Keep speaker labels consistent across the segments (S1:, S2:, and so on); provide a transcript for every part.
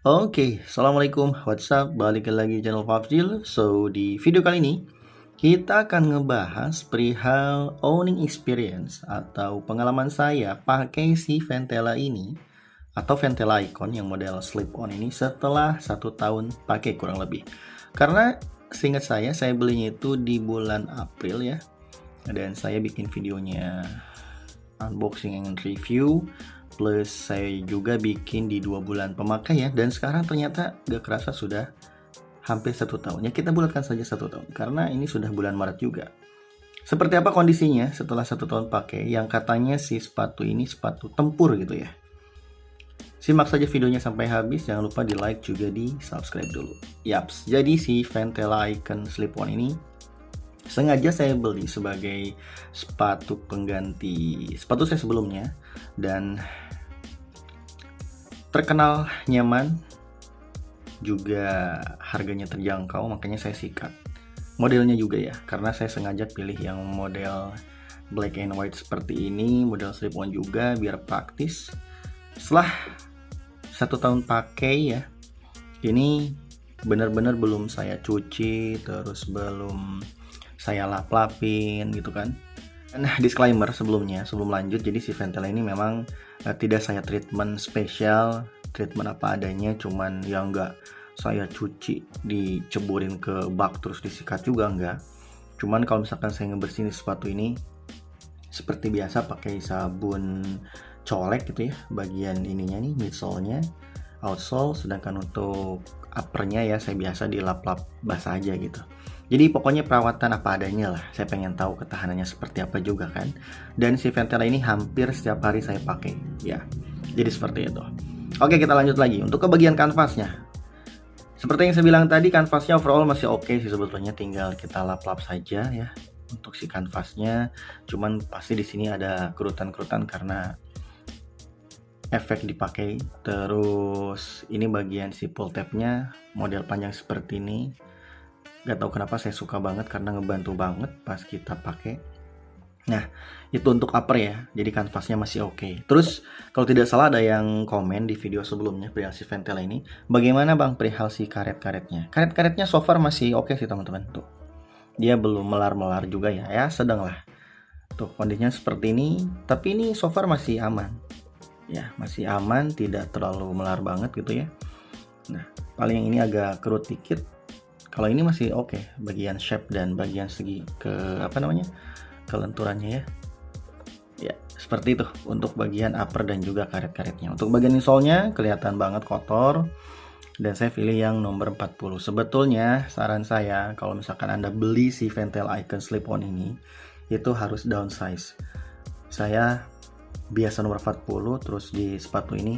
S1: Assalamualaikum, what's up? Balik lagi channel Fafzil. So, di video kali ini kita akan ngebahas perihal owning experience atau pengalaman saya pakai si Ventela ini atau Ventela Icon yang model slip on ini setelah 1 tahun pakai kurang lebih. Karena seingat saya belinya itu di bulan April ya, dan saya bikin videonya unboxing and review, plus saya juga bikin di 2 bulan pemakai ya, dan sekarang ternyata gak kerasa sudah hampir 1 tahun ya. Kita bulatkan saja 1 tahun karena ini sudah bulan Maret juga. Seperti apa kondisinya setelah 1 tahun pakai, yang katanya si sepatu ini sepatu tempur gitu ya. Simak saja videonya sampai habis, jangan lupa di like juga di subscribe dulu. Yaps, jadi si Ventela Icon slip-on ini sengaja saya beli sebagai sepatu pengganti sepatu saya sebelumnya, dan terkenal nyaman juga, harganya terjangkau, makanya saya sikat. Modelnya juga ya, karena saya sengaja pilih yang model black and white seperti ini, model slip on juga biar praktis. Setelah 1 tahun pakai ya, ini benar-benar belum saya cuci, terus belum saya lap-lapin gitu kan. Nah, disclaimer sebelumnya, sebelum lanjut, jadi si Ventela ini memang tidak saya treatment spesial, treatment apa adanya, cuman yang enggak saya cuci, diceburin ke bak terus disikat juga enggak. Cuman kalau misalkan saya ngebersihin sepatu ini seperti biasa pakai sabun colek gitu ya, bagian ininya nih, midsole-nya, outsole, sedangkan untuk uppernya ya saya biasa dilap-lap basah aja gitu. Jadi pokoknya perawatan apa adanya lah. Saya pengen tahu ketahanannya seperti apa juga kan. Dan si Ventela ini hampir setiap hari saya pakai ya. Jadi seperti itu. Oke, kita lanjut lagi untuk ke bagian kanvasnya. Seperti yang saya bilang tadi, kanvasnya overall masih oke sih sebetulnya, tinggal kita lap-lap saja ya untuk si kanvasnya. Cuman pasti di sini ada kerutan-kerutan karena efek dipakai. Terus ini bagian si pull tabnya model panjang seperti ini. Gak tahu kenapa saya suka banget karena ngebantu banget pas kita pakai. Nah, itu untuk upper ya. Jadi kanvasnya masih oke. Terus kalau tidak salah ada yang komen di video sebelumnya perihal si Ventela ini, bagaimana Bang perihal si karet-karetnya? Karet-karetnya so far masih oke sih teman-teman. Tuh, dia belum melar-melar juga ya. Ya sedang lah. Tuh kondisinya seperti ini. Tapi ini so far masih aman. Ya, masih aman, tidak terlalu melar banget gitu ya. Nah, paling yang ini agak kerut dikit. Kalau ini masih oke, bagian shape dan bagian segi kelenturannya ya. Ya, seperti itu untuk bagian upper dan juga karet-karetnya. Untuk bagian insole-nya kelihatan banget kotor, dan saya pilih yang nomor 40. Sebetulnya saran saya kalau misalkan Anda beli si Ventela Icon slip-on ini, itu harus downsize. Saya biasa nomor 40, terus di sepatu ini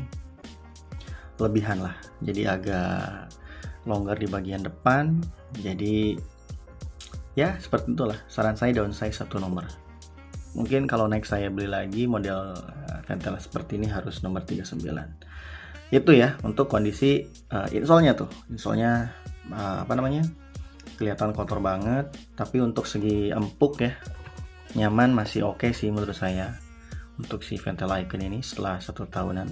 S1: lebihan lah. Jadi agak longgar di bagian depan. Jadi ya seperti itulah, saran saya downsize 1 nomor. Mungkin kalau next saya beli lagi model Ventela seperti ini harus nomor 39. Itu ya untuk kondisi insole-nya tuh. Insole-nya kelihatan kotor banget, tapi untuk segi empuk ya, nyaman, masih oke sih menurut saya untuk si Ventela Icon ini setelah 1 tahunan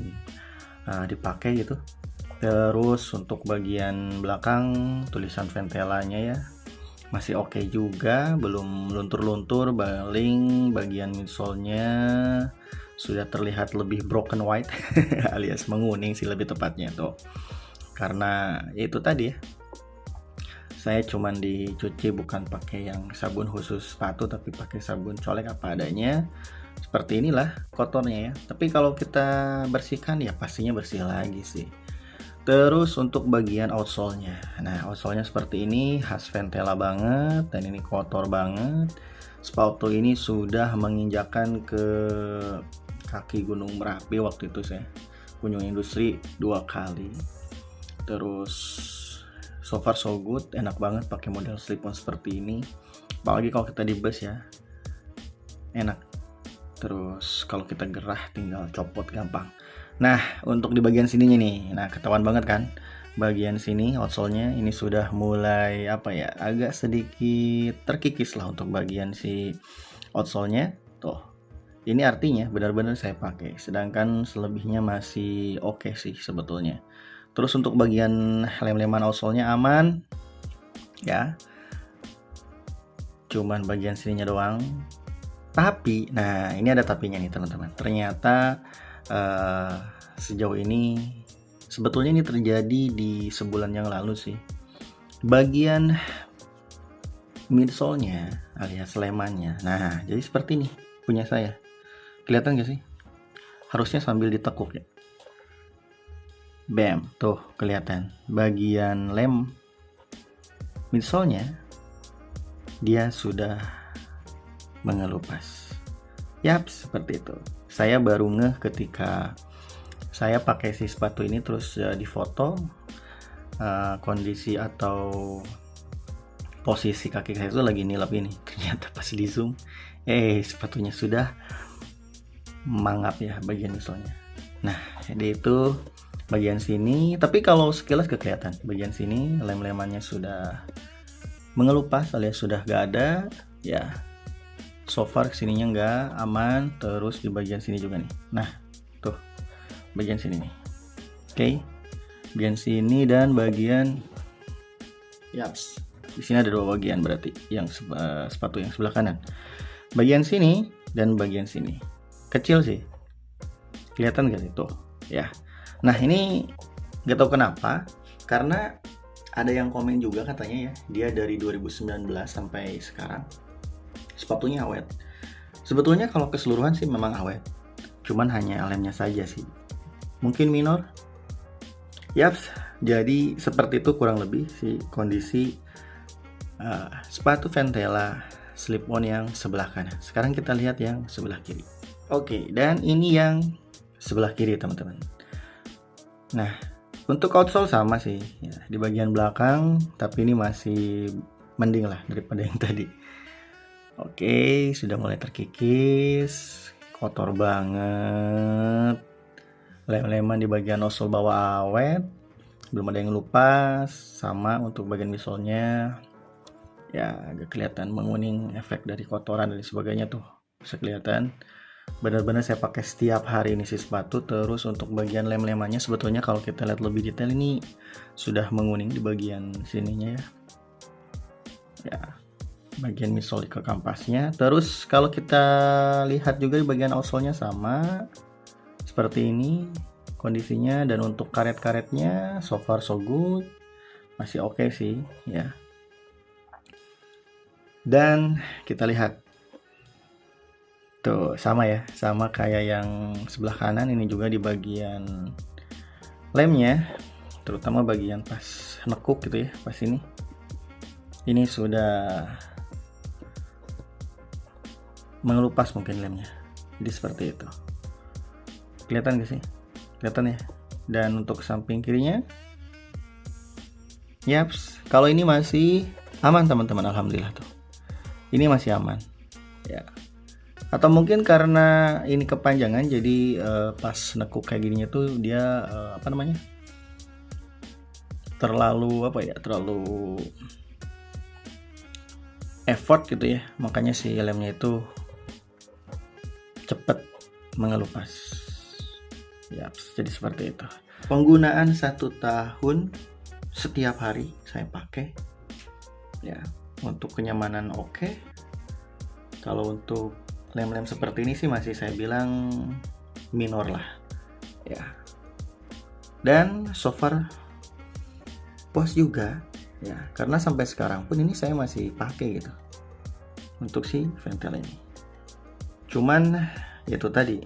S1: dipakai gitu. Terus untuk bagian belakang tulisan Ventelanya ya masih oke juga, belum luntur-luntur. Bagian midsole-nya sudah terlihat lebih broken white alias menguning sih lebih tepatnya tuh. Karena ya itu tadi ya, saya cuman dicuci bukan pakai yang sabun khusus sepatu, tapi pakai sabun colek apa adanya. Seperti inilah kotornya ya. Tapi kalau kita bersihkan ya pastinya bersih lagi sih. Terus untuk bagian outsole-nya. Nah, outsole-nya seperti ini, khas Ventela banget, dan ini kotor banget. Sepatu ini sudah menginjakan ke kaki Gunung Merapi waktu itu saya kunjung industri 2 kali. Terus so far so good, enak banget pakai model slip-on seperti ini. Apalagi kalau kita di bus ya, enak. Terus kalau kita gerah tinggal copot gampang. Nah, untuk di bagian sininya nih, nah ketahuan banget kan, bagian sini outsole-nya ini sudah mulai agak sedikit terkikis lah untuk bagian si outsole-nya. Tuh, ini artinya benar-benar saya pakai, sedangkan selebihnya masih oke sih sebetulnya. Terus untuk bagian lem-leman outsole-nya aman ya, cuman bagian sininya doang. Tapi, nah ini ada tapinya nih teman-teman. Ternyata sejauh ini sebetulnya ini terjadi di sebulan yang lalu sih. Bagian midsole-nya alias lemannya. Nah, jadi seperti ini punya saya. Kelihatan gak sih? Harusnya sambil ditekuk ya. Bam, tuh kelihatan. Bagian lem midsole-nya dia sudah mengelupas. Yap, seperti itu. Saya baru ngeh ketika saya pakai si sepatu ini terus difoto kondisi atau posisi kaki saya itu lagi nilap ini. Ternyata pas di zoom, sepatunya sudah mangap ya bagian misalnya. Nah, jadi itu bagian sini. Tapi kalau sekilas kelihatan bagian sini lem-lemannya sudah mengelupas alias sudah gak ada ya. So far kesininya nggak aman. Terus di bagian sini juga nih. Nah, tuh bagian sini nih. Oke, bagian sini dan bagian yaps. Di sini ada dua bagian berarti yang sepatu yang sebelah kanan. Bagian sini dan bagian sini. Kecil sih. Kelihatan nggak sih tuh? Ya. Nah, ini nggak tahu kenapa. Karena ada yang komen juga katanya ya, dia dari 2019 sampai sekarang sepatunya awet. Sebetulnya kalau keseluruhan sih memang awet. Cuman hanya lemnya saja sih. Mungkin minor. Yaps, jadi seperti itu kurang lebih sih kondisi sepatu Ventela slip-on yang sebelah kanan. Sekarang kita lihat yang sebelah kiri. Oke, dan ini yang sebelah kiri teman-teman. Nah, untuk outsole sama sih ya, di bagian belakang, tapi ini masih mending lah daripada yang tadi. Oke, sudah mulai terkikis, kotor banget. Lem-leman di bagian outsole bawah awet, belum ada yang lupas. Sama untuk bagian midsole-nya ya agak kelihatan menguning, efek dari kotoran dan sebagainya tuh bisa kelihatan. Benar-benar saya pakai setiap hari ini si sepatu. Terus untuk bagian lem-lemannya sebetulnya kalau kita lihat lebih detail ini sudah menguning di bagian sininya ya, bagian midsole ke kampasnya. Terus kalau kita lihat juga di bagian outsole-nya sama seperti ini kondisinya. Dan untuk karet-karetnya so far so good, masih oke sih ya. Dan kita lihat tuh sama ya, sama kayak yang sebelah kanan. Ini juga di bagian lemnya, terutama bagian pas nekuk gitu ya, pas ini sudah mengelupas mungkin lemnya. Jadi seperti itu. Kelihatan gak sih? Kelihatan ya. Dan untuk samping kirinya, yaps, kalau ini masih aman teman-teman, alhamdulillah tuh. Ini masih aman ya. Atau mungkin karena ini kepanjangan, jadi pas nekuk kayak gininya tuh dia terlalu terlalu effort gitu ya, makanya si lemnya itu cepet mengelupas ya. Jadi seperti itu. Penggunaan 1 tahun, setiap hari saya pakai ya. Untuk kenyamanan oke. Kalau untuk lem-lem seperti ini sih masih saya bilang minor lah ya. Dan so far puas juga ya, karena sampai sekarang pun ini saya masih pakai gitu untuk si Ventela ini. Cuman itu tadi,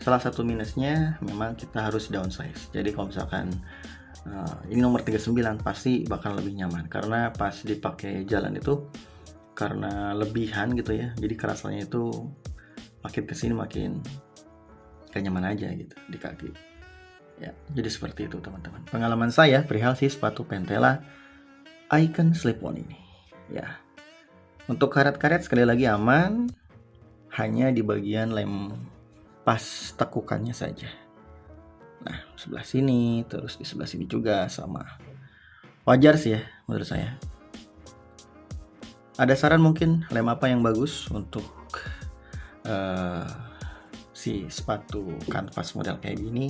S1: salah satu minusnya memang kita harus downsize. Jadi kalau misalkan ini nomor 39 pasti bakal lebih nyaman, karena pas dipakai jalan itu karena lebihan gitu ya, jadi kerasannya itu makin kesini makin gak nyaman aja gitu di kaki ya. Jadi seperti itu teman-teman pengalaman saya perihal si sepatu Ventela Icon slip-on ini ya. Untuk karet-karet sekali lagi aman, hanya di bagian lem pas tekukannya saja. Nah, sebelah sini, terus di sebelah sini juga sama. Wajar sih ya menurut saya. Ada saran mungkin lem apa yang bagus untuk si sepatu kanvas model kayak gini?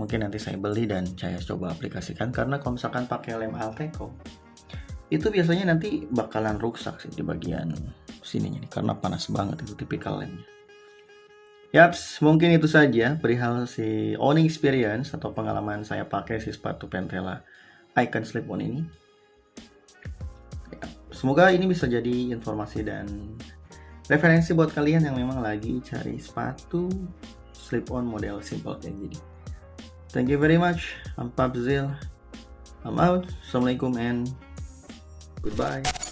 S1: Mungkin nanti saya beli dan saya coba aplikasikan, karena kalau misalkan pakai lem Alteco itu biasanya nanti bakalan rusak sih di bagian sininya nih, karena panas banget itu tipikal lemnya. Yaps, mungkin itu saja perihal si owning experience atau pengalaman saya pakai si sepatu Pentela Icon Slip-on ini. Semoga ini bisa jadi informasi dan referensi buat kalian yang memang lagi cari sepatu slip-on model simple kayak gini. Thank you very much. I'm Papzil. I'm out. Assalamualaikum and goodbye.